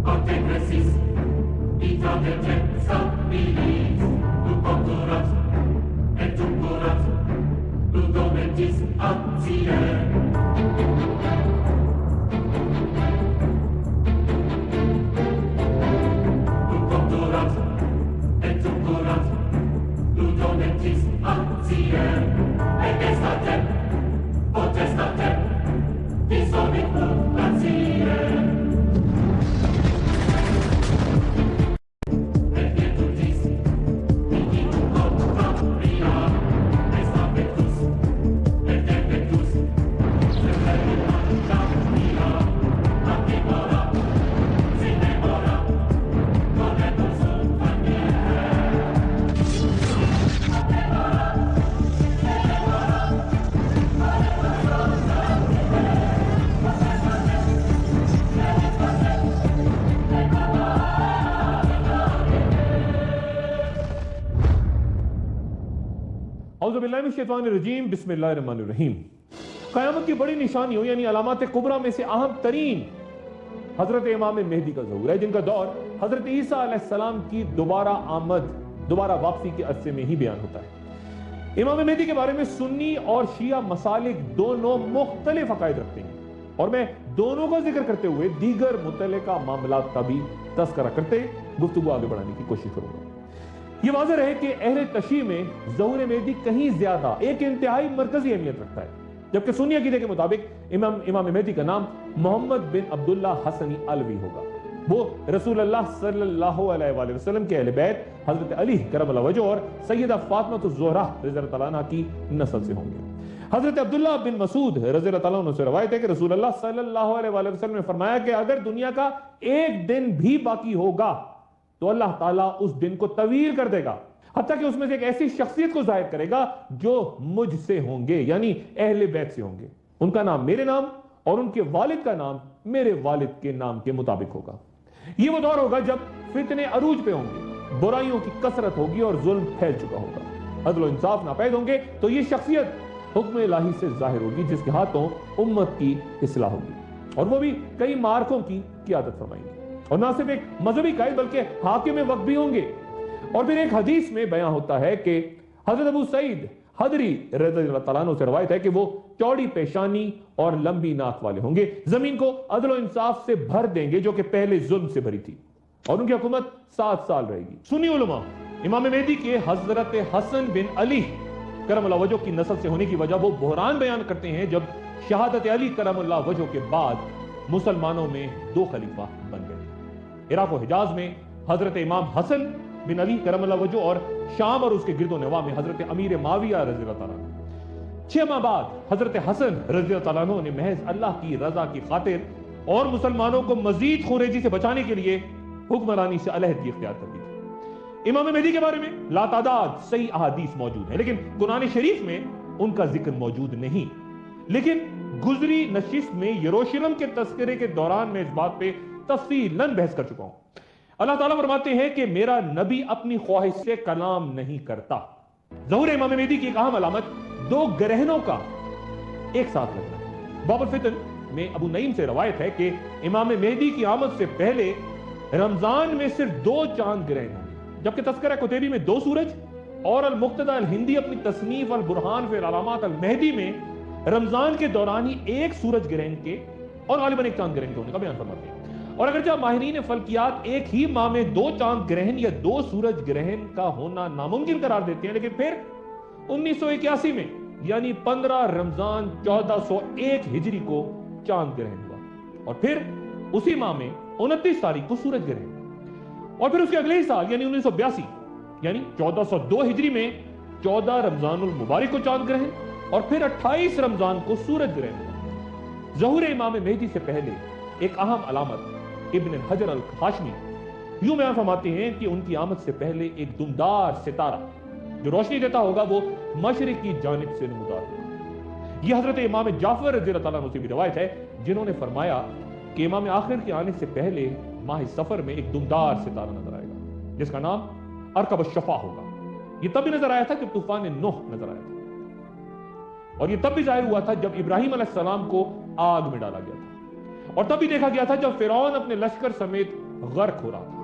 Antegresis, ita detensa milis, luponturat, et tungurat, ludomentis actie. Luponturat, et tungurat, ludomentis actie. Et estatem, potestatem, dissolvit mutatiem. औज़ुबिल्लाहिमिनश्शैतानिर्रजीम, बिस्मिल्लाहिर्रहमानिर्रहीम। क़यामत की बड़ी निशानियों यानी अलामात कुबरा में से अहम तरीन हजरत इमाम मेहदी का ज़हूर है, जिनका दौर हजरत ईसा अलैहिस्सलाम की दोबारा वापसी के अरसे में ही बयान होता है। इमाम मेहदी के बारे में सुन्नी और शिया मसालिक दोनों मुख्तलिफ अकायद रखते हैं, और मैं दोनों का जिक्र करते हुए दीगर मुतल्लिका मामलात का भी तज़किरा करते गुफ्तगू आगे बढ़ाने की कोशिश करूंगा। ये वाज़ेह है कि अहले तशय्युई में ज़हूर मेहदी कहीं ज्यादा एक इंतहाई मरकजी अहमियत रखता है, जबकि सुन्नी अकीदे के मुताबिक इमाम मेहदी का नाम मोहम्मद बिन अब्दुल्ला हसनी अलवी होगा। वो रसूलुल्लाह सल्लल्लाहु अलैहि वसल्लम के अहले बैत हजरत अली करमल्लाहु वजह और सैयदा फातिमा ज़ोहरा रज़ियल्लाहु तआला अन्हा की नस्ल से होंगे। हजरत अब्दुल्लाह बिन मसूद रज़ियल्लाहु तआला अन्हु से रवायत है कि रसूलुल्लाह सल्लल्लाहु अलैहि वसल्लम ने फरमाया कि अगर दुनिया का एक दिन भी बाकी होगा तो अल्लाह ताला उस दिन को तवील कर देगा, हत्ता कि उसमें से एक ऐसी शख्सियत को जाहिर करेगा जो मुझसे होंगे, यानी अहले बैत से होंगे। उनका नाम मेरे नाम और उनके वालिद का नाम मेरे वालिद के नाम के मुताबिक होगा। ये वो दौर होगा जब फितने अरूज पे होंगे, बुराइयों की कसरत होगी और जुल्म फैल चुका होगा, अदल और इंसाफ नापैद होंगे। तो ये शख्सियत हुक्म इलाही से जाहिर होगी, जिसके हाथों उम्मत की इस्लाह होगी, और वो भी कई मार्कों की क़ियादत फरमाएंगे, और ना सिर्फ एक मजहबी कायद बल्कि हाकिम वक्त भी होंगे। और फिर एक हदीस में बयान होता है कि हजरत अबू सईद हदरी रज़ियल्लाहु तआला अन्हु से रवायत है कि वो चौड़ी पेशानी और लंबी नाक वाले होंगे, जमीन को अदल और इंसाफ से भर देंगे जो कि पहले जुल्म से भरी थी, और उनकी हुकूमत 7 साल रहेगी। सुन्नी उलमा इमाम मेहदी के हजरत हसन बिन अली करमल्लाहु वजह की नस्ल से होने की वजह वो बहरान बयान करते हैं जब शहादत अली करमल्लाहु वजह के बाद मुसलमानों में 2 खलीफा बन गए। इराक और हिजाज में हजरत इमाम हसन बिन अली करमल्लाहु वजह और शाम और उसके गिरदो नवा में हजरत अमीर माविया रज़ियल्लाहु तआला अन्हु। 6 माह बाद हजरत हसन रज़ियल्लाहु तआला अन्हु ने महज अल्लाह की रजा की खातिर और मुसलमानों को मजीद खुरेजी से बचाने के लिए हुक्मरानी से अलहदगी इख्तियार कर दी थी। इमाम मेहदी के बारे में लातादाद सही अहादीस मौजूद है, लेकिन कुरान शरीफ में उनका जिक्र मौजूद नहीं। लेकिन गुजरी नशिस्त में यरूशलेम के तस्करे के दौरान मैं इस बात पे तफसीलन बहस कर चुका हूं। अल्लाह ताला फरमाते हैं कि मेरा नबी अपनी ख्वाहिश से कलाम नहीं करता। ज़हूर इमाम मेहदी की एक अहम अलामत 2 ग्रहणों का एक साथ लगना। बाबुल फितन में अबू नईम से रवायत है कि इमाम मेहदी की आमद से पहले रमजान में सिर्फ 2 चांद ग्रहण होंगे, जबकि तस्करा कुतैबी में 2 सूरज और अल मुक्तदा अल हिंदी अपनी तसनीफ अल बुरहान फिल अलामात अल मेहदी में रमजान के दौरान ही 1 सूरज ग्रहण के और गालिबन 1 चांद ग्रहण के होने का बयान फरमाते हैं। और अगर जब माहिरीन फल्कियात एक ही माह में 2 चांद ग्रहण या 2 सूरज ग्रहण का होना नामुमकिन करार देते हैं, लेकिन फिर 1981 में यानी 15 रमजान 1401 हिजरी को चांद ग्रहण हुआ, और फिर उसी माह में 29 तारीख को सूरज ग्रहण, और फिर उसके अगले ही साल यानी 1982 यानी 1402 हिजरी में 14 रमजानुल मुबारक को चांद ग्रहण, और फिर 28 रमजान को सूरज ग्रहण हुआ। ज़हूर इमाम मेहदी से पहले एक अहम अलामत इब्न हजर अल हाशमी यूं बयान फरमाते हैं कि उनकी आमद से पहले एक दुमदार सितारा जो रोशनी देता होगा वो मशरिक की जानिब से नमूदार होगा। यह हजरत इमाम जाफर रज़ियल्लाहु तआला अन्हु से भी रवायत है, जिन्होंने फरमाया कि इमाम आखिर के आने से पहले माह सफर में एक दुमदार सितारा नजर आएगा जिसका नाम अरकब शफा होगा। यह तब भी नजर आया था जब तूफान नूह नजर आया था, और यह तब भी जाहिर हुआ था जब इब्राहिम अलैहिस्सलाम को आग में डाला गया था, और तब भी देखा गया था जब फिरौन अपने लश्कर समेत غرق ہو رہا تھا۔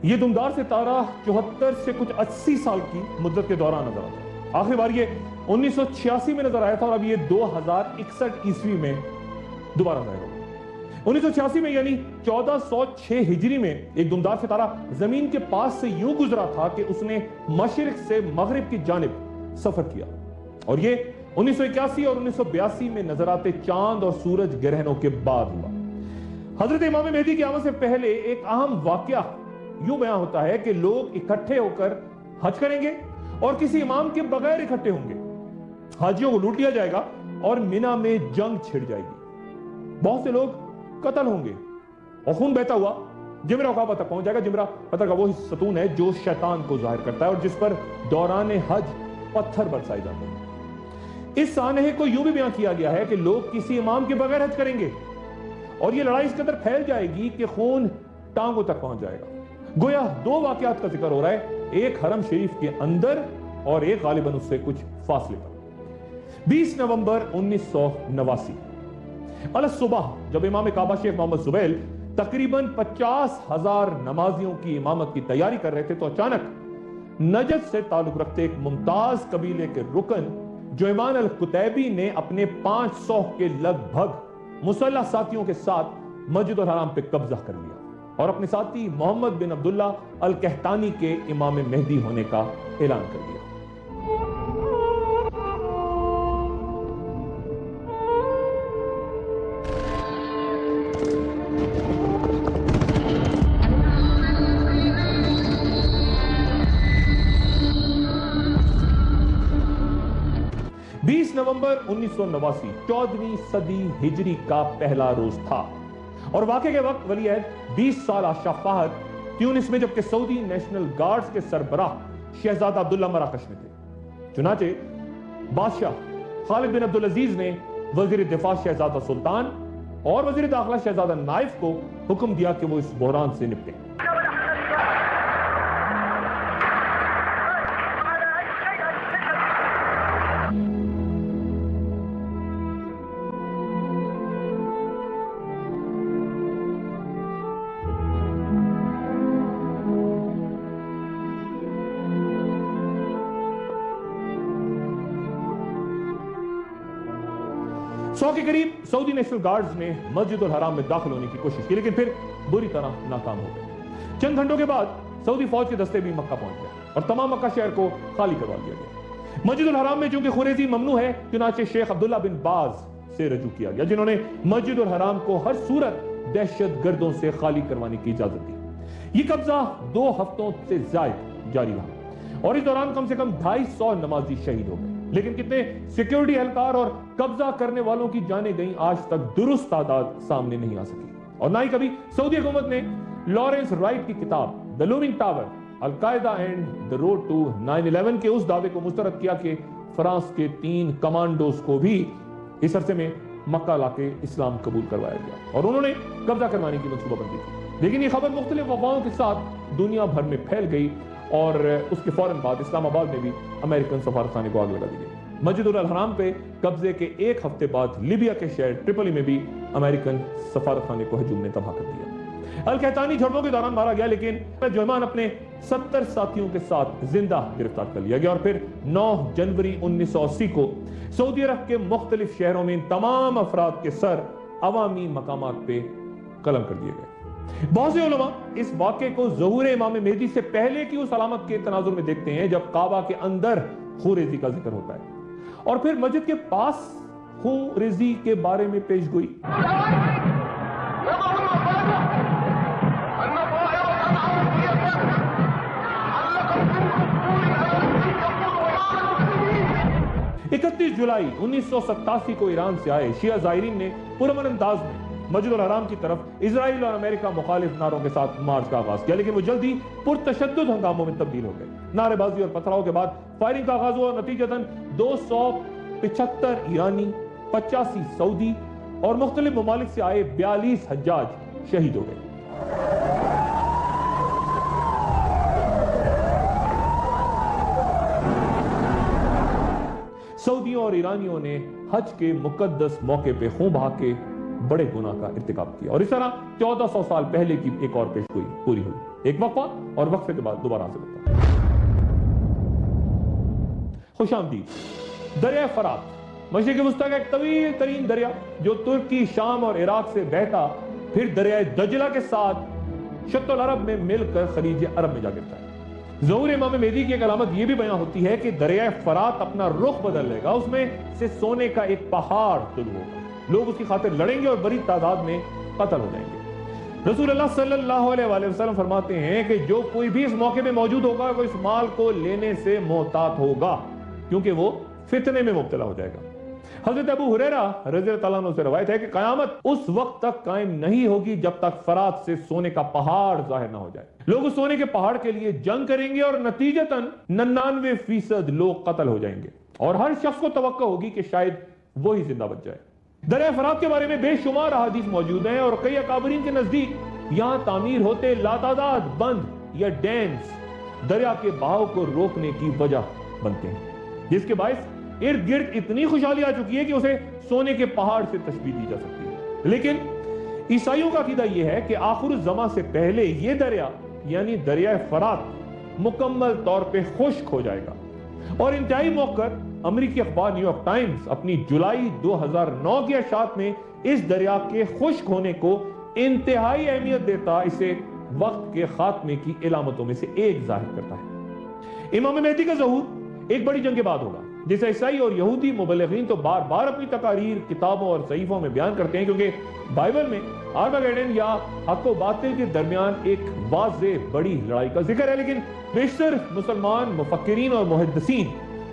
یہ دمدار ستارہ 74 سے کچھ 80 سال کی مدت کے دوران نظر آتا ہے۔ آخری بار یہ 1986 میں نظر آیا تھا اور اب یہ 2061 عیسوی میں دوبارہ ظاہر ہوگا۔ 1986 میں یعنی 1406 ہجری میں ایک دمدار ستارہ زمین کے پاس سے یوں گزرا تھا کہ اس نے مشرق سے مغرب کی جانب سفر کیا، اور یہ 1981 اور 1982 میں نظر آتے چاند اور سورج گرہنوں کے بعد ہوا۔ حضرت امام مہدی کی آمد سے پہلے ایک اہم واقعہ یوں بیان ہوتا ہے کہ لوگ اکٹھے ہو کر حج کریں گے اور کسی امام کے بغیر اکٹھے ہوں گے، حاجیوں کو لوٹ لیا جائے گا اور مینا میں جنگ چھڑ جائے گی، بہت سے لوگ قتل ہوں گے اور خون بہتا ہوا جمرہ عقابہ تک پہنچ جائے گا۔ جمرہ پتھر کا وہی ستون ہے جو شیطان کو ظاہر کرتا ہے اور جس پر دوران حج پتھر برسائے جاتے ہیں۔ اس سانحے کو یوں بھی بیان کیا گیا ہے کہ لوگ کسی امام کے بغیر حج کریں گے اور یہ لڑائی اس قدر پھیل جائے گی کہ خون ٹانگوں تک پہنچ جائے گا۔ گویا دو واقعات کا ذکر ہو رہا ہے، ایک حرم شریف کے اندر اور ایک غالباً اس سے کچھ فاصلے پر۔ 20 نومبر 1989 الصبح جب امام کعبہ شیخ محمد زبیل تقریباً 50,000 نمازیوں کی امامت کی تیاری کر رہے تھے تو اچانک نجد سے تعلق رکھتے ایک ممتاز قبیلے کے رکن جویمان القتیبی نے اپنے 500 کے لگ بھگ مسلح ساتھیوں کے ساتھ مسجد الحرام پہ قبضہ کر لیا اور اپنے ساتھی محمد بن عبداللہ القحطانی کے امام مہدی ہونے کا اعلان کر دیا۔ نومبر 1989 14ویں صدی ہجری کا پہلا روز تھا اور واقعے کے وقت ولی عہد 20 سالہ شاہ فہد تیونس میں جبکہ سعودی نیشنل گارڈز کے سربراہ شہزادہ عبداللہ مراکش میں تھے۔ چنانچہ بادشاہ خالد بن عبدالعزیز نے وزیر دفاع شہزادہ سلطان اور وزیر داخلہ شہزادہ نائف کو حکم دیا کہ وہ اس بحران سے نپٹیں۔ سو کے قریب سعودی نیشنل گارڈز نے مسجد الحرام میں داخل ہونے کی کوشش کی لیکن پھر بری طرح ناکام ہو گئے۔ چند گھنٹوں کے بعد سعودی فوج کے دستے بھی مکہ پہنچ گئے اور تمام مکہ شہر کو خالی کروا دیا گیا۔ مسجد الحرام میں چونکہ خوریزی ممنوع ہے چنانچہ شیخ عبداللہ بن باز سے رجوع کیا گیا جنہوں نے مسجد الحرام کو ہر صورت دہشت گردوں سے خالی کروانے کی اجازت دی۔ یہ قبضہ 2 ہفتوں سے زائد جاری رہا اور اس دوران کم سے کم 250 نمازی شہید ہو گئے، لیکن کتنے سیکیورٹی اہلکار اور قبضہ کرنے والوں کی جانیں گئیں آج تک درست تعداد سامنے نہیں آ سکی، اور نہ ہی کبھی سعودی حکومت نے لارنس رائٹ کی کتاب the looming tower Al Qaeda and the road to 9/11 کے اس دعوے کو مسترد کیا کہ فرانس کے 3 کمانڈوز کو بھی اس عرصے میں مکہ لا کے اسلام قبول کروایا گیا اور انہوں نے قبضہ کروانے کی منصوبہ بندی کی، لیکن یہ خبر مختلف افواہوں کے ساتھ دنیا بھر میں پھیل گئی اور اس کے فوراً بعد اسلام آباد میں بھی امریکن سفارتخانے کو آگ لگا دی گئی۔ مسجد الحرام پہ قبضے کے 1 ہفتے بعد لیبیا کے شہر ٹرپلی میں بھی امریکن سفارتخانے کو ہجوم نے تباہ کر دیا۔ القحطانی جھڑپوں کے دوران مارا گیا لیکن جویمان اپنے 70 ساتھیوں کے ساتھ زندہ گرفتار کر لیا گیا اور پھر 9 جنوری 1980 کو سعودی عرب کے مختلف شہروں میں ان تمام افراد کے سر عوامی مقامات پہ قلم کر دیے گئے۔ بہت سے علماء اس واقعے کو ظہور امام مہدی سے پہلے کی اس علامت کے تناظر میں دیکھتے ہیں جب کعبہ کے اندر خوریزی کا ذکر ہوتا ہے اور پھر مسجد کے پاس خوریزی کے بارے میں پیش گوئی۔ اکتیس جولائی 1987 کو ایران سے آئے شیعہ زائرین نے پرامن انداز میں مسجد الحرام کی طرف اسرائیل اور امریکہ مخالف نعروں کے ساتھ مارچ کا آغاز کیا، لیکن وہ جلدی پرتشدد ہنگاموں میں تبدیل ہو گئے۔ نعرے بازی اور پتھراؤ کے بعد فائرنگ کا آغاز ہوا اور نتیجتاً 275 ایرانی، 85 سعودی اور مختلف ممالک سے آئے 42 حجاج شہید ہو گئے۔ سعودیوں اور ایرانیوں نے حج کے مقدس موقع پہ خون بہا کے बड़े गुनाह का इर्तिकाब किया। और इस तरह 1400 साल पहले की एक और पेशगोई पूरी हुई। एक वक्फा और वक्फे के बाद दोबारा से होता है। खुशामदीद। दरिया फरात मशरिक़ वस्ता का एक तवील तरीन दरिया जो तुर्की, शाम और इराक से बहता फिर दरिया दजला के साथ शत्तुल अरब में मिलकर खलीज अरब में जा गिरता है। ज़हूर इमाम मेहदी की एक अलामत यह भी बयां होती है कि दरिया फरात अपना रुख बदल लेगा, उसमें से सोने का एक पहाड़ तुलू होगा, लोग उसकी खातिर लड़ेंगे और बड़ी तादाद में कत्ल हो जाएंगे। रसूलुल्लाह सल्लल्लाहु अलैहि वसल्लम फरमाते हैं कि जो कोई भी इस मौके में मौजूद होगा वो इस माल को लेने से मोहतात होगा, क्योंकि वो फितने में मुब्तला हो जाएगा। हजरत अबू हुरैरा रज़ियल्लाहु अन्हु से रवायत है कि क़यामत उस वक्त तक कायम नहीं होगी जब तक फरात से सोने का पहाड़ जाहिर ना हो जाए। लोग उस सोने के पहाड़ के लिए जंग करेंगे और नतीजतन 99% लोग कत्ल हो जाएंगे और हर शख्स को तवक्को होगी कि शायद वो ही जिंदा बच जाए। दरिया फरात के बारे में बेशुमार अहादीस मौजूद हैं और कई अकाबरीन के नजदीक यहां तामीर होते लातादाद बंद या डैम्स दरिया के बहाव को रोकने की वजह बनते हैं, जिसके बायस इर्द गिर्द इतनी खुशहाली आ चुकी है कि उसे सोने के पहाड़ से तशबीह दी जा सकती है। लेकिन ईसाइयों का अकीदा यह है कि आखिरुज़्ज़मा से पहले यह दरिया यानी दरिया फरात मुकम्मल तौर पे खुश्क हो जाएगा। और इंतहाई मौकर अमेरिकी अखबार न्यूयॉर्क टाइम्स अपनी जुलाई 2009 की अशात में इस दरिया के खुश्क होने को इंतहाई अहमियत देता इसे वक्त के खात्मे की इलामतों में से एक जाहिर करता है। इमाम मेहदी का ज़हूर एक बड़ी जंग के बाद होगा, जिसे ईसाई और यहूदी मुबल्लिगीन तो बार बार अपनी तकारीर, किताबों और सहीफों में बयान करते हैं, क्योंकि बाइबल में आर्मागेडन या हक व बातिल के दरमियान एक वाज़ेह बड़ी लड़ाई का जिक्र है। लेकिन बेशतर मुसलमान मुफक्किरीन और मुहद्दिसीन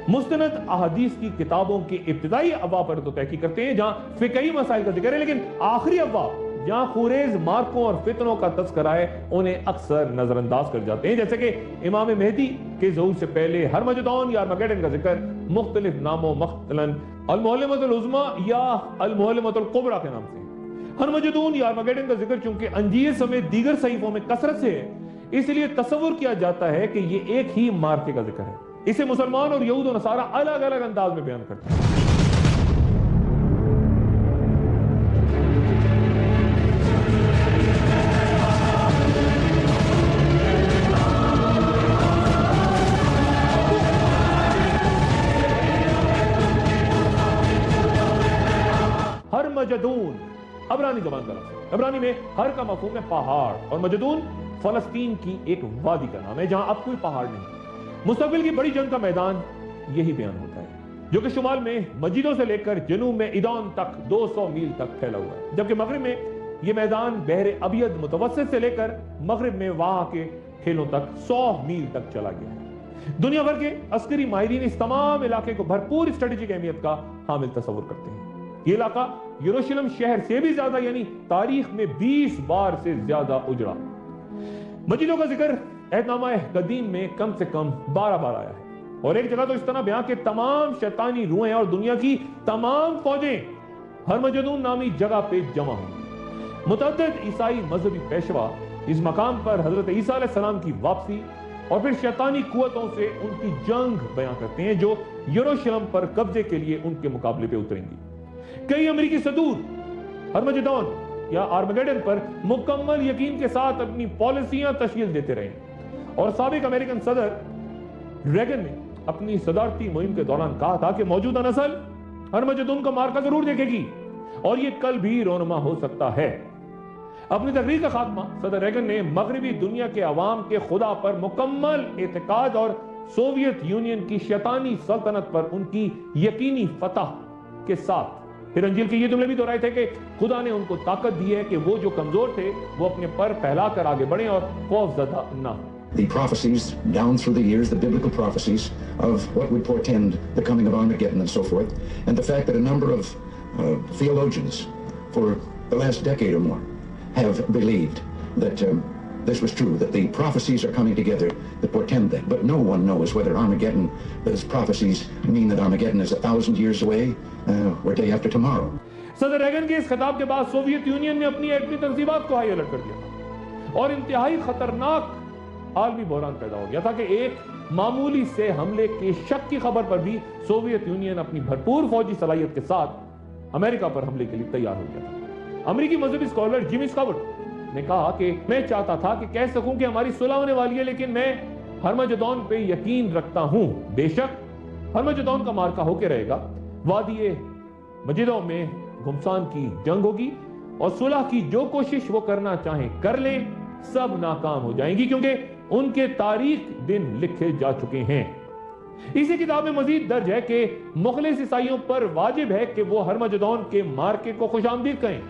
मुस्तनद अहादीस की किताबों के इब्तिदाई अब्वाब पर तो तहकीक करते हैं जहां फिकही मसाइल का जिक्र है, लेकिन आखिरी अब्वाब जहां खुरेज मार्कों और फितनों का तज़किरा है उन्हें अक्सर नजरअंदाज कर जाते हैं, जैसे कि इमाम मेहदी के ज़हूर से पहले हरमजदौन या आर्मागेडन का जिक्र मुख्तलिफ नामों मख्तलन अल-मुअल्लिमतुल उज़्मा या अल-मुअल्लिमतुल कुबरा के नाम से। हरमजदून या आर्मागेडन का जिक्र चूंकि अंजीर समेत दीगर सहीफों में कसरत से है, इसलिए तसव्वुर किया जाता है कि ये एक ही मार्के का जिक्र है। इसे मुसलमान और यहूद और नसारा अलग अलग अंदाज में बयान करते हैं। हर मजदून अबरानी जबान का लफ्ज़ है। अबरानी में हर का मफ़हूम है पहाड़ और मजदून फलस्तीन की एक वादी का नाम है जहां अब कोई पहाड़ नहीं। मुस्तक़बिल की बड़ी जंग का मैदान यही बयान होता है, जो कि शुमाल में मस्जिदों से लेकर जनूब में ईदान तक 200 मील तक फैला हुआ है, जबकि मगरिब में यह मैदान बहरे अबियद मुतवस्सित से लेकर मगरिब में वहां के खेलों तक 100 मील तक चला गया है। दुनिया भर के अस्करी माहिरीन इस तमाम इलाके को भरपूर स्ट्रेटेजिक अहमियत का हामिल तस्वुर करते हैं। ये इलाका यरूशलेम शहर से भी ज्यादा यानी तारीख में 20 बार से ज्यादा उजड़ा। मस्जिदों का जिक्र अहदनामा कदीम में कम से कम 12 बार आया है और एक जगह तो इस तरह बयां के तमाम शैतानी रूहें और दुनिया की तमाम फौजें हरमजदून नामी जगह पे जमा होंगी। मुतअद्दिद ईसाई मजहबी पेशवा इस मकाम पर हजरत ईसा अलैहिस्सलाम की वापसी और फिर शैतानी कुव्वतों से उनकी जंग बयां करते हैं जो यरूशलेम पर कब्जे के लिए उनके मुकाबले पे उतरेंगी। कई अमेरिकी सदूर हरमजदौन या आर्मागेडन पर मुकम्मल यकीन के साथ अपनी पॉलिसियां तशकील देते रहे और साबिक अमेरिकन सदर रेगन ने अपनी सदारती मुहिम के दौरान कहा था कि मौजूदा नस्ल हरमजदून का मार्का जरूर देखेगी और ये कल भी रोनमा हो सकता है। अपनी तकरीर का खात्मा सदर रेगन ने मगरबी दुनिया के अवाम के खुदा पर मुकम्मल एतकाद और सोवियत यूनियन की शैतानी सल्तनत पर उनकी यकीनी फतह के साथ फिर अंजील के ये जुमले भी दोहराए थे कि खुदा ने उनको ताकत दी है कि वो जो कमजोर थे वो अपने पर फैलाकर आगे बढ़े और खौफज़दा ना। The prophecies down through the years, the biblical prophecies of what would portend the coming of Armageddon and so forth, and the fact that a number of theologians for the last decade or more have believed that this was true, that the prophecies are coming together that portend that. But no one knows whether Armageddon, those prophecies mean that Armageddon is 1,000 years away or day after tomorrow. सदर Reagan के इस खिताब के बाद Soviet union ने अपनी एटमी तंजीबात को high alert कर दिया और इंतहाई खतरनाक आलमी बहरान पैदा हो गया था कि एक मामूली से हमले के शक की खबर पर भी सोवियत यूनियन अपनी भरपूर फौजी सलाहियत के साथ अमेरिका पर हमले के लिए तैयार हो गया था। अमरीकी मजहबी स्कॉलर जिमी स्कॉवर्ट ने कहा कि मैं चाहता था कि कह सकूं कि हमारी सुलह होने वाली है, लेकिन मैं हरमजदौन पे यकीन रखता हूं। बेशक हरमजदौन का मार्का होके रहेगा, वादी मजिदों में घुमसान की जंग होगी और सुलह की जो कोशिश वो करना चाहें कर लें, सब नाकाम हो जाएंगी क्योंकि उनके तारीख दिन लिखे जा चुके हैं। इसी किताब में मजीद दर्ज है कि मुखलिस ईसाइयों पर वाजिब है कि वो हरमजदौन के मार्के को खुशामदीद कहें,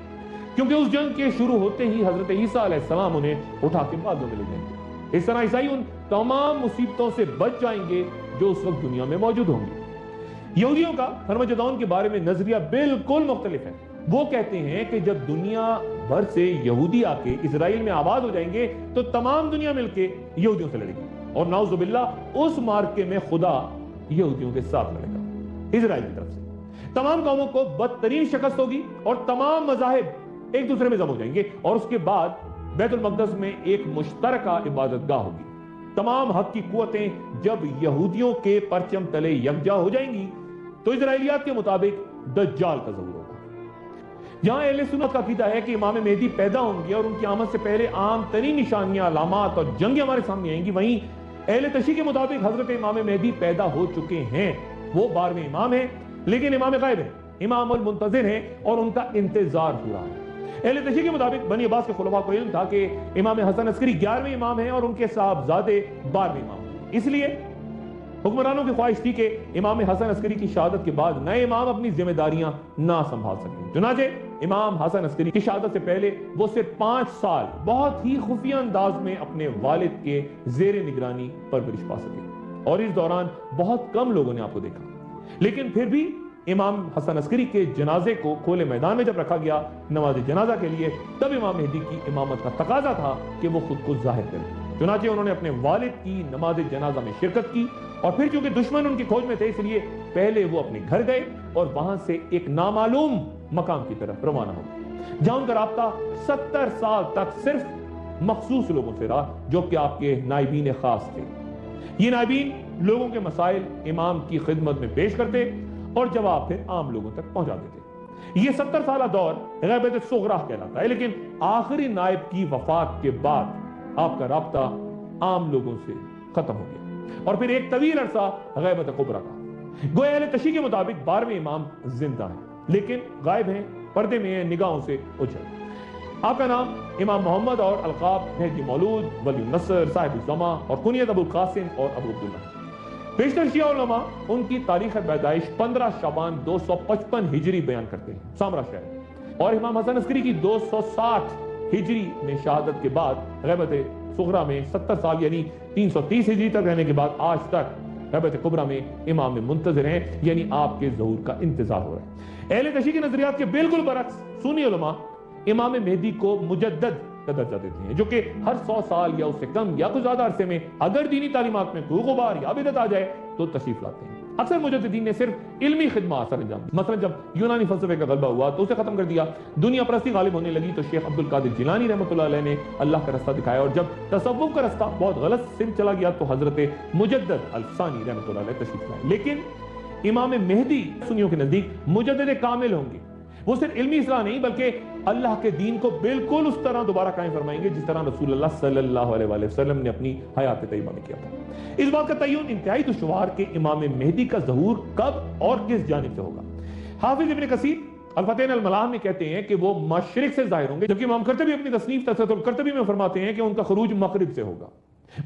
क्योंकि उस जंग के शुरू होते ही हजरत ईसा अलैहिस्सलाम उन्हें उठा के बादलों में ले जाएंगे। इस तरह ईसाई उन तमाम मुसीबतों से बच जाएंगे जो उस वक्त दुनिया में मौजूद होंगी। यहूदियों का हरमजदौन के बारे में नजरिया बिल्कुल मुख्तलिफ है। वो कहते हैं कि जब दुनिया भर से यहूदी आके इजराइल में आबाद हो जाएंगे तो तमाम दुनिया मिलके यहूदियों से लड़ेगी और नाउजुबिल्लाह उस मार्के में खुदा यहूदियों के साथ लड़ेगा इजराइल की तरफ से। तमाम कौमों को बदतरीन शिकस्त होगी और तमाम मज़ाहिब एक दूसरे में जम हो जाएंगे और उसके बाद बैतुल मक़दस में एक मुश्तरका इबादतगाह होगी। तमाम हक की कुव्वतें जब यहूदियों के परचम तले यकजा हो जाएंगी तो इजराइलियात के मुताबिक दज्जाल का ज़हूर होगा। जहां अहले सुन्नत का अकीदा है कि इमाम मेहदी पैदा होंगे और उनकी आमद से पहले आम तरीन निशानियां, अलामात और जंगें हमारे सामने आएंगी, वहीं अहले तशरीह के मुताबिक हजरत इमाम मेहदी पैदा हो चुके हैं। वो 12वें इमाम हैं, लेकिन इमाम गायब है, इमाम अल मुंतज़िर हैं और उनका इंतजार हो रहा है। अहले तशरीह के मुताबिक बनी अब्बास के खुलफा को इल्म था कि इमाम हसन अस्करी 11वें इमाम हैं और उनके साहबजादे 12वें इमाम। इसलिए हुक्मरानों की ख्वाहिश थी कि इमाम हसन अस्करी की शहादत के बाद नए इमाम अपनी जिम्मेदारियां ना संभाल सकें। चुनाचे इमाम हसन अस्करी की शहादत से पहले वो सिर्फ 5 साल बहुत ही खुफिया अंदाज में अपने वालिद के जेर निगरानी परवरिश पा सके और इस दौरान बहुत कम लोगों ने आपको देखा। लेकिन फिर भी इमाम हसन अस्करी के जनाजे को खुले मैदान में जब रखा गया नमाज जनाजा के लिए, तब इमाम मेहदी की इमामत का तकाजा था कि वो खुद को जाहिर करें। चुनाचे उन्होंने अपने वालिद की नमाज जनाजा में शिरकत की और फिर चूंकि दुश्मन उनकी खोज में थे इसलिए पहले वो अपने घर गए और वहां से एक नामालूम मकाम की तरफ रवाना हो गए, जहां उनका राब्ता 70 साल तक सिर्फ मखसूस लोगों से रहा जो कि आपके नाइबीन खास थे। ये नाइबीन लोगों के मसाइल इमाम की खिदमत में पेश करते और जवाब फिर आम लोगों तक पहुंचाते थे। ये 70 साल दौर गैबत सुगरा कहलाता है, लेकिन आखिरी नायब की वफात के बाद आपका राब्ता आम लोगों से खत्म हो गया और फिर एक तवील अरसा गैबत कुबरा का। गोया अहले तशरीह के मुताबिक 12वें इमाम जिंदा हैं लेकिन गायब हैं, पर्दे में हैं, निगाहों से ओझल। आपका नाम इमाम मोहम्मद और अलकाब मेहदी मौलूद, वली नसर, साहिब ज़मा और कुनियत अबुल कासिम और अबू अब्दुल्ला। बेशतर शिया उलमा उनकी तारीख पैदाइश 15 शबान 255 हिजरी बयान करते हैं, सामरा शहर, और इमाम हसन अस्करी की 260 हिजरी में शहादत के बाद गैबत सुगरा में 70 साल यानी 330 हिजरी तक रहने के बाद आज तक गैबत कुबरा में इमाम मुंतज़िर हैं, यानी आपके ज़हूर का इंतजार हो रहा है। अहले तशरीह के नजरियात के बिल्कुल बरक्स सुन्नी उलमा इमाम मेहदी को मुजद्दद का दर्जा देते हैं, जो कि हर 100 साल या उससे कम या कुछ ज्यादा अरसे में अगर दीनी तालीमात में कोई गुबार या बिदअत आ जाए तो तशरीफ लाते हैं। अक्सर मुजद्दिदीन ने सिर्फ इल्मी खिदमत सर अंजाम दी। मसलन जब यूनानी फलसफे का गलबा हुआ तो उसे खत्म कर दिया, दुनिया परस्ती गालिब होने लगी तो शेख अब्दुल कादिर जिलानी रहमतुल्लाह अलैह ने अल्लाह का रास्ता दिखाया, और जब तसव्वुफ का रास्ता बहुत गलत सिम चला गया तो हजरत मुजद्दद अल-सानी रहमतुल्लाह अलैह तशरीफ लाए। लेकिन इमाम मेहदी सुन्नियों के नजदीक मुजद्दिद कामिल होंगे। वो सिर्फ इल्मी इस्लाह नहीं बल्कि अल्लाह के दीन को बिल्कुल उस तरह दोबारा कायम फरमाएंगे जिस तरह रसूलुल्लाह सल्लल्लाहु अलैहि वसल्लम ने अपनी हयात तय्यबा में किया था। इस बात का तय्युन इंतहाई दुश्वार के इमाम मेहदी का ज़हूर कब और किस जानिब से होगा। हाफिज इब्न कसीर अल-फतह अल-मलाह में कहते हैं कि वो मशरिक से ज़ाहिर होंगे, जबकि इमाम कर्तबी अपनी तसनीफ तसव्वुर कर्तबी में फरमाते हैं कि उनका खरूज मगरिब से होगा।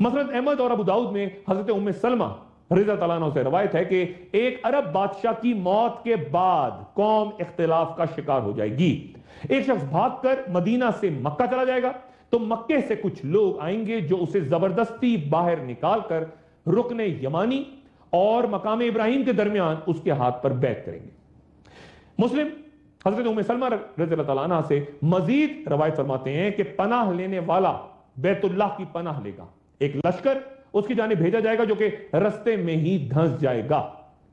मसलन अहमद और अबू दाऊद में हजरत उम्मे सलमा रज़ियल्लाहु ताला अन्हा से रवायत है कि एक अरब बादशाह की मौत के बाद कौम इख्तिलाफ का शिकार हो जाएगी। एक शख्स भागकर मदीना से मक्का चला जाएगा तो मक्के से कुछ लोग आएंगे जो उसे जबरदस्ती बाहर निकालकर रुकने यमानी और मकाम इब्राहिम के दरमियान उसके हाथ पर बैत करेंगे। मुस्लिम हजरत उम्मे सलमा रज़ियल्लाहु ताला अन्हा से मजीद रवायत फरमाते हैं कि पनाह लेने वाला बैतुल्लाह की पनाह लेगा, एक लश्कर उसकी जानिब भेजा जाएगा जो कि रास्ते में ही धंस जाएगा।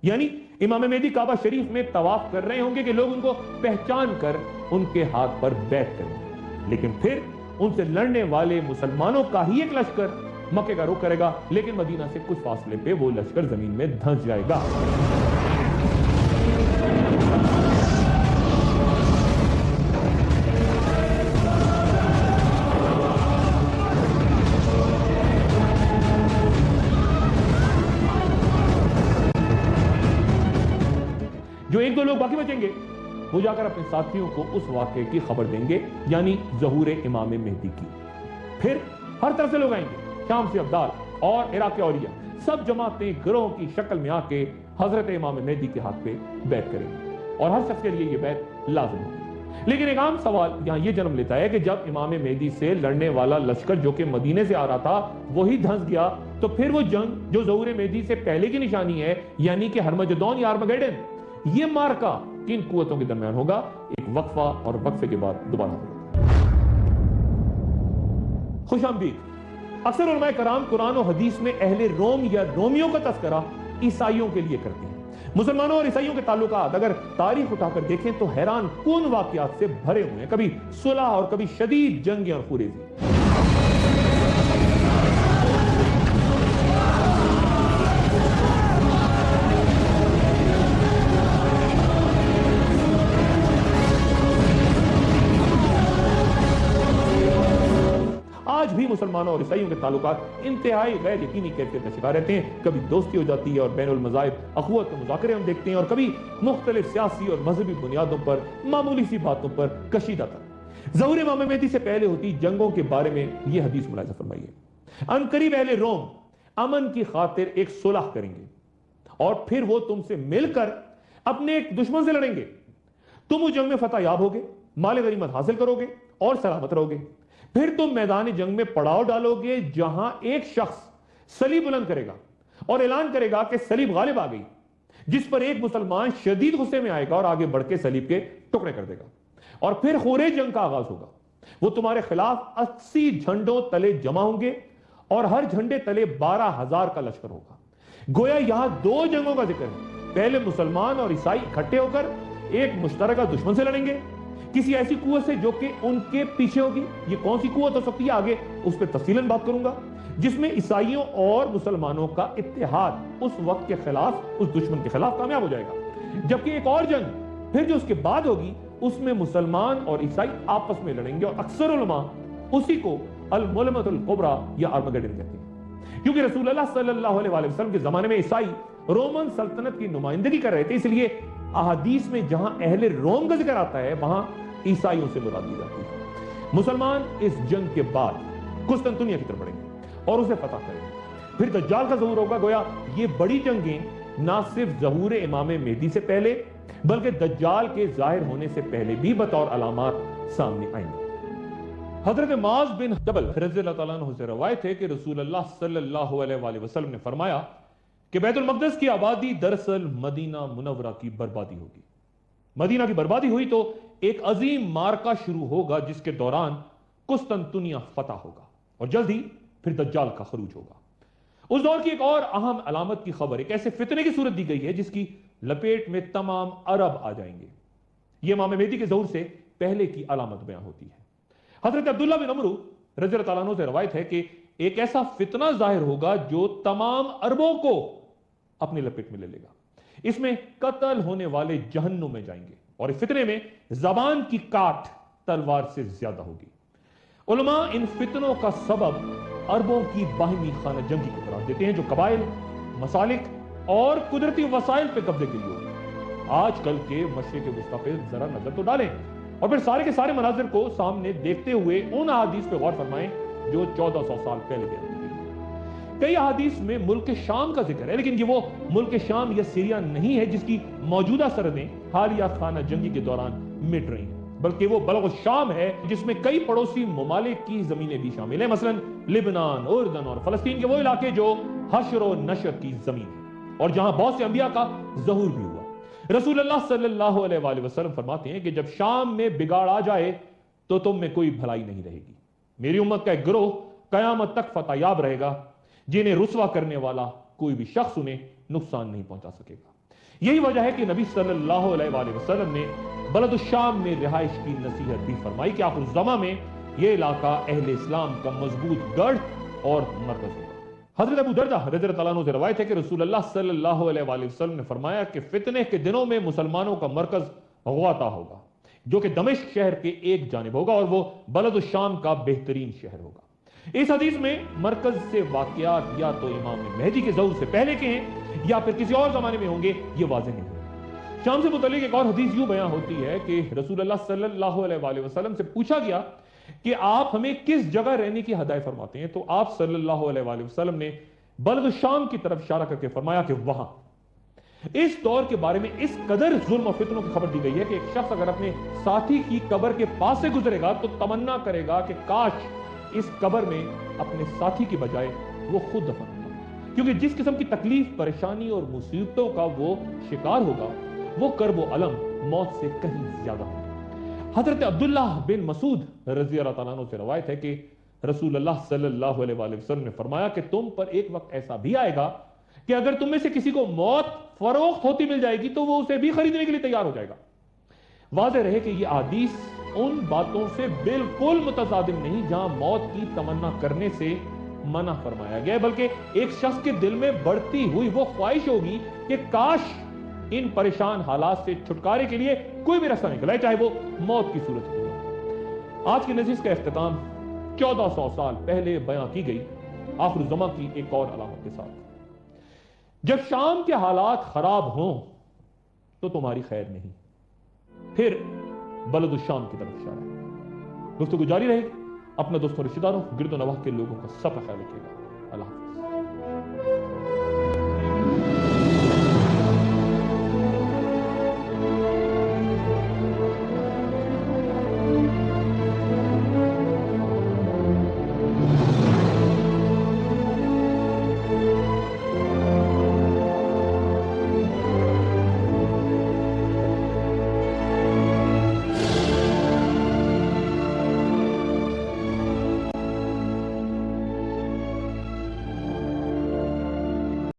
यानी इमाम मेहदी काबा शरीफ में तवाफ कर रहे होंगे कि लोग उनको पहचान कर उनके हाथ पर बैठ करेंगे, लेकिन फिर उनसे लड़ने वाले मुसलमानों का ही एक लश्कर मक्के का रुख करेगा, लेकिन मदीना से कुछ फासले पे वो लश्कर जमीन में धंस जाएगा। وہ جا کر اپنے ساتھیوں کو اس واقعے کی خبر دیں گے، یعنی ظہور امام مہدی کی۔ پھر ہر طرف سے لوگ آئیں گے، شام سے ابدال اور عراق کے اولیاء، سب جماعتیں گروہ کی شکل میں آ کے حضرت امام مہدی کے ہاتھ پہ بیعت کریں گے، اور ہر شخص کے لیے یہ بیعت لازم ہوگی۔ لیکن ایک عام سوال یہاں یہ جنم لیتا ہے کہ جب امام مہدی سے لڑنے والا لشکر جو کہ مدینے سے آ رہا تھا وہی دھنس گیا، تو پھر وہ جنگ جو ظہور مہدی سے پہلے کی نشانی ہے، یعنی کہ ہرمجدون یا ارمگیڈن، یہ مارکا کن قوتوں کے درمیان ہوگا؟ ایک وقفہ، اور وقفے کے بعد دوبارہ ہوگا۔ خوش آمدید۔ اکثر علماء کرام قرآن و حدیث میں اہل روم یا رومیوں کا تذکرہ عیسائیوں کے لیے کرتے ہیں۔ مسلمانوں اور عیسائیوں کے تعلقات اگر تاریخ اٹھا کر دیکھیں تو حیران کن واقعات سے بھرے ہوئے ہیں، کبھی صلح اور کبھی شدید جنگیں اور خوریزی۔ آج بھی مسلمانوں اور عیسائیوں کے تعلقات انتہائی غیر یقینی کیفیت کا شکار رہتے ہیں، کبھی دوستی ہو جاتی ہے اور بین المذاہب اخوت کے مذاکرے ہم دیکھتے ہیں، اور کبھی مختلف سیاسی اور مذہبی بنیادوں پر معمولی سی باتوں پر کشیدہ تر۔ ظہور امام مہدی سے پہلے ہوتی جنگوں کے بارے میں یہ حدیث ملاحظہ فرمائیے۔ ان قریب اہل روم امن کی خاطر ایک صلح کریں گے، اور پھر وہ تم سے مل کر اپنے ایک دشمن سے لڑیں گے، تم اس جنگ میں فتح یاب ہوگے، مال غنیمت حاصل کرو گے اور سلامت رہو گے۔ پھر تم میدان جنگ میں پڑاؤ ڈالو گے جہاں ایک شخص صلیب بلند کرے گا اور اعلان کرے گا کہ صلیب غالب آ گئی، جس پر ایک مسلمان شدید غصے میں آئے گا اور آگے بڑھ کے صلیب کے ٹکڑے کر دے گا، اور پھر خورے جنگ کا آغاز ہوگا۔ وہ تمہارے خلاف 80 جھنڈوں تلے جمع ہوں گے، اور ہر جھنڈے تلے 12,000 کا لشکر ہوگا۔ گویا یہاں دو جنگوں کا ذکر ہے، پہلے مسلمان اور عیسائی اکٹھے ہو کر ایک مشترکہ دشمن سے لڑیں گے، کسی ایسی قوت سے جو کہ ان کے پیچھے ہوگی۔ یہ کون سی قوت ہو سکتی ہے آگے اس پہ تفصیلاً بات کروں گا، جس میں عیسائیوں اور مسلمانوں کا اتحاد اس وقت کے خلاف، اس دشمن کے خلاف کامیاب ہو جائے گا۔ جبکہ ایک اور جنگ پھر جو اس کے بعد ہوگی، اس میں مسلمان اور عیسائی آپس میں لڑیں گے، اور اکثر علماء اسی کو الملمۃ الکبریٰ یا ارمگیڈن کہتے ہیں، کیونکہ رسول اللہ صلی اللہ علیہ وآلہ وسلم کے زمانے میں عیسائی رومن سلطنت کی نمائندگی کر رہے تھے، اس لیے احادیث میں جہاں اہل روم کا ذکر آتا ہے وہاں عیسائیوں سے مراد لی جاتی ہے۔ مسلمان اس جنگ کے بعد قسطنطنیہ کی طرف بڑھیں گے اور اسے فتح کریں گے، پھر دجال کا ظہور ہوگا۔ گویا یہ بڑی جنگیں نہ صرف ظہور امام مہدی سے پہلے بلکہ دجال کے ظاہر ہونے سے پہلے بھی بطور علامات سامنے آئیں گی۔ حضرت معاذ بن جبل رضی اللہ تعالیٰ عنہ سے روایت ہے کہ رسول اللہ صلی اللہ علیہ وآلہ وسلم نے فرمایا کہ بیت المقدس کی آبادی دراصل مدینہ منورہ کی بربادی ہوگی۔ مدینہ کی بربادی ہوئی تو ایک عظیم مارکا شروع ہوگا جس کے دوران قسطنطنیہ فتح ہوگا، اور جلد ہی پھر دجال کا خروج ہوگا۔ اس دور کی ایک اور اہم علامت کی خبر ایک ایسے فتنے کی صورت دی گئی ہے جس کی لپیٹ میں تمام عرب آ جائیں گے۔ یہ امام مہدی کے ظہور سے پہلے کی علامت بیان ہوتی ہے۔ حضرت عبداللہ بن عمرو رضی اللہ تعالیٰ عنہ سے روایت ہے کہ ایک ایسا فتنہ ظاہر ہوگا جو تمام عربوں کو اپنی لپیٹ میں لے لے گا۔ اس میں قتل ہونے والے جہنم میں جائیں گے، اور اس فتنے میں زبان کی کاٹ تلوار سے زیادہ ہوگی۔ علماء ان فتنوں کا سبب عربوں کی باہمی خانہ جنگی کو قرار دیتے ہیں جو قبائل، مسالک اور قدرتی وسائل پہ قبضے کے لیے ہوگی۔ آج کل کے مشرق وسطیٰ پہ ذرا نظر تو ڈالیں، اور پھر سارے کے سارے مناظر کو سامنے دیکھتے ہوئے ان احادیث پہ غور فرمائیں جو 1400 سال پہلے بیان کی گئی۔ کئی احادیث میں ملک شام کا ذکر ہے، لیکن یہ وہ ملک شام یا سیریا نہیں ہے جس کی موجودہ سرحدیں حالیہ خانہ جنگی کے دوران مٹ رہی ہیں، بلکہ وہ بلغ الشام ہے جس میں کئی پڑوسی ممالک کی زمینیں بھی شامل ہیں، مثلا لبنان، اردن اور فلسطین کے وہ علاقے جو حشر و نشر کی زمین ہے، اور جہاں بہت سے انبیاء کا ظہور بھی ہوا۔ رسول اللہ صلی اللہ علیہ وآلہ وسلم فرماتے ہیں کہ جب شام میں بگاڑ آ جائے تو تم میں کوئی بھلائی نہیں رہے گی۔ میری امت کا ایک گروہ قیامت تک فتح یاب رہے گا جنہیں رسوا کرنے والا کوئی بھی شخص انہیں نقصان نہیں پہنچا سکے گا۔ یہی وجہ ہے کہ نبی صلی اللہ علیہ وآلہ وسلم نے بلد الشام میں رہائش کی نصیحت بھی فرمائی کہ آخر الزماں میں یہ علاقہ اہل اسلام کا مضبوط گڑھ اور مرکز ہوگا۔ حضرت ابو دردہ رضی اللہ عنہ سے روایت ہے کہ رسول اللہ صلی اللہ علیہ وآلہ وسلم نے فرمایا کہ فتنے کے دنوں میں مسلمانوں کا مرکز غواطہ ہوگا جو کہ دمشق شہر کے ایک جانب ہوگا، اور وہ بلد الشام کا بہترین شہر ہوگا۔ اس حدیث میں مرکز سے واقعات یا تو امام مہدی کے ظہور سے پہلے کے ہیں یا پھر کسی اور زمانے میں ہوں گے، یہ واضح نہیں ہے۔ शाम से मुतल्लिक एक और हदीस यूं बयां होती है कि रसूल अल्लाह सल्लल्लाहु अलैहि वसल्लम से पूछा गया कि आप हमें किस जगह रहने की हदायत फरमाते हैं, तो आप सल्लल्लाहु अलैहि वसल्लम ने बल्ग शाम की तरफ इशारा करके फरमाया कि वहां। इस दौर के बारे में इस कदर जुल्म और फितनों की खबर दी गई है कि एक शख्स अगर अपने साथी की कब्र के पास से गुजरेगा तो तमन्ना करेगा कि काश इस कब्र में अपने साथी की बजाय वो खुद दफन होगा, क्योंकि जिस किस्म की तकलीफ, परेशानी और मुसीबतों का वो शिकार होगा वो कर्ब व अलम मौत से कहीं ज्यादा होगा। हजरत अब्दुल्ला बिन मसूद रजी अल्लाह तआला अन्हु से रवायत है कि रसूल अल्लाह सल्लल्लाहु अलैहि वसल्लम ने फरमाया कि तुम पर एक वक्त ऐसा भी आएगा कि अगर तुम में से किसी को मौत फरोख्त होती मिल जाएगी तो वो उसे भी खरीदने के लिए तैयार हो जाएगा। वाज़ेह रहे कि यह हदीस उन बातों से बिल्कुल मुतज़ादिम नहीं जहां मौत की तमन्ना करने से मना फरमाया गया है, बल्कि एक शख्स के दिल में बढ़ती हुई वो ख्वाहिश होगी कि काश इन परेशान हालात से छुटकारे के लिए कोई भी रास्ता निकला है, चाहे वो मौत की सूरत में हो। आज की नशिस्त का इख्तिताम 1400 साल पहले बयां की गई आखिर ज़मा की एक और अलामत के साथ। जब शाम के हालात खराब हों तो तुम्हारी खैर नहीं। फिर बलद शाम की तरफ इशारा। गुफ्तगू जारी रहेगी। अपने दोस्तों, रिश्तेदारों, गिरदो नवाह के लोगों का सब ख्याल रखिएगा। अल्लाह हाफ़िज़।